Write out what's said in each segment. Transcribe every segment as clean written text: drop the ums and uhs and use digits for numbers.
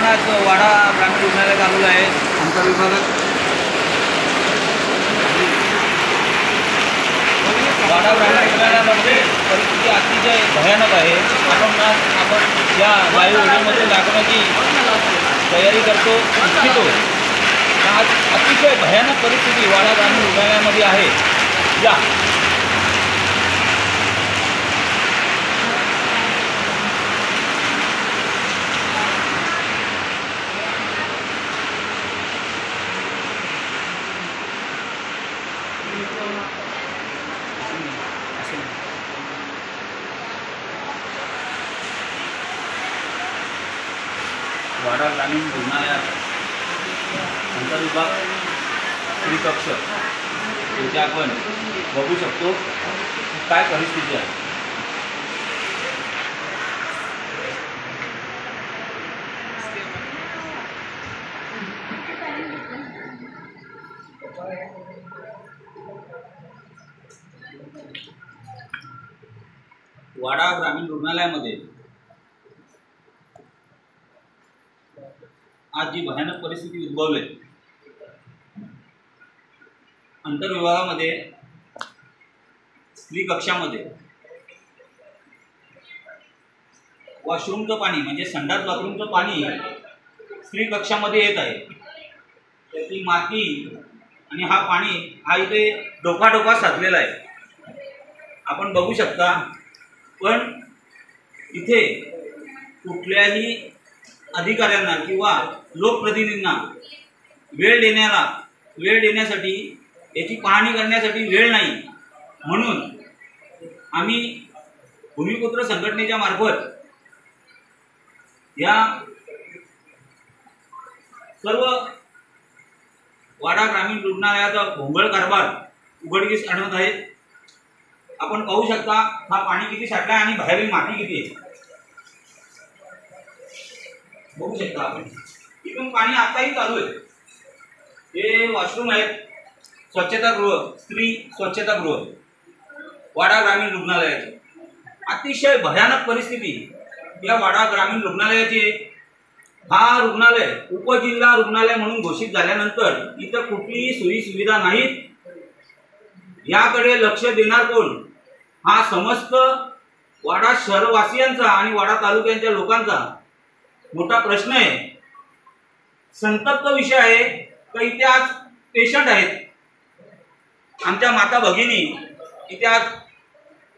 आपण आज वाडा ग्रामीण रुग्णालयात आलेलो आहे। आमचा विभागात वाडा ग्रामीण रुग्णालयामध्ये परिस्थिती अतिशय भयानक आहे। आपण या लाईव्ह व्हिडिओमध्ये दाखवण्याची तयारी करतो इच्छितो। आज अतिशय भयानक परिस्थिती वाडा ग्रामीण रुग्णालयामध्ये आहे। या वाडा ग्रामीण रुग्णालयात अंतर्विभाग स्त्री कक्ष इथे आपण बघू शकतो काय परिस्थिती आहे। वाडा ग्रामीण रुग्णालयामध्ये आज जी भयानक परिस्थिती उद्भवली, अंतर्विभागामध्ये स्त्री कक्षामध्ये वॉशरूमचं पाणी म्हणजे संडास बाथरूमचं पाणी स्त्री कक्षामध्ये येत आहे। त्याची माती आणि हा पाणी हा इथे डोका साचलेला आहे, आपण बघू शकता। पण इथे कुठल्याही अधिकाऱ्यांना किंवा लोकप्रतिनिधींना वेळ देण्यासाठी याची पाहणी करण्यासाठी वेळ नाही। म्हणून आम्ही भूमिपुत्र संघटनेच्या मार्फत या सर्व वाडा ग्रामीण रुग्णालयाचा भोंगळ कारभार उघडकीस आणत आहे। आपण पाहू शकता हा पाणी किती साठला आणि बाहेरील माती किती आहे, बघू शकता आपण। इथून पाणी आताही चालू आहे। हे वॉशरूम आहेत, स्वच्छतागृह, स्त्री स्वच्छतागृह वाडा ग्रामीण रुग्णालयाचे। अतिशय भयानक परिस्थिती या वाडा ग्रामीण रुग्णालयाची। हा रुग्णालय उपजिल्हा रुग्णालय म्हणून घोषित झाल्यानंतर इथं कुठलीही सोयी सुविधा नाहीत। याकडे लक्ष देणार कोण हा समस्त वाडा शहरवासियांचा आणि वाडा तालुक्याच्या लोकांचा मोठा प्रश्न आहे। संतप्त विषय आहे की इथे आज पेशंट आहेत, आमच्या माता भगिनी इथे आज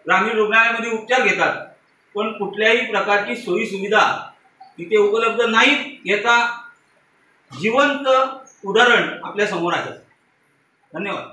ग्रामीण रुग्णालयामध्ये उपचार घेतात, पण कुठल्याही प्रकारची सोयी सुविधा इथे उपलब्ध नाहीत। याचा जिवंत उदाहरण आपल्या समोर आहे। धन्यवाद।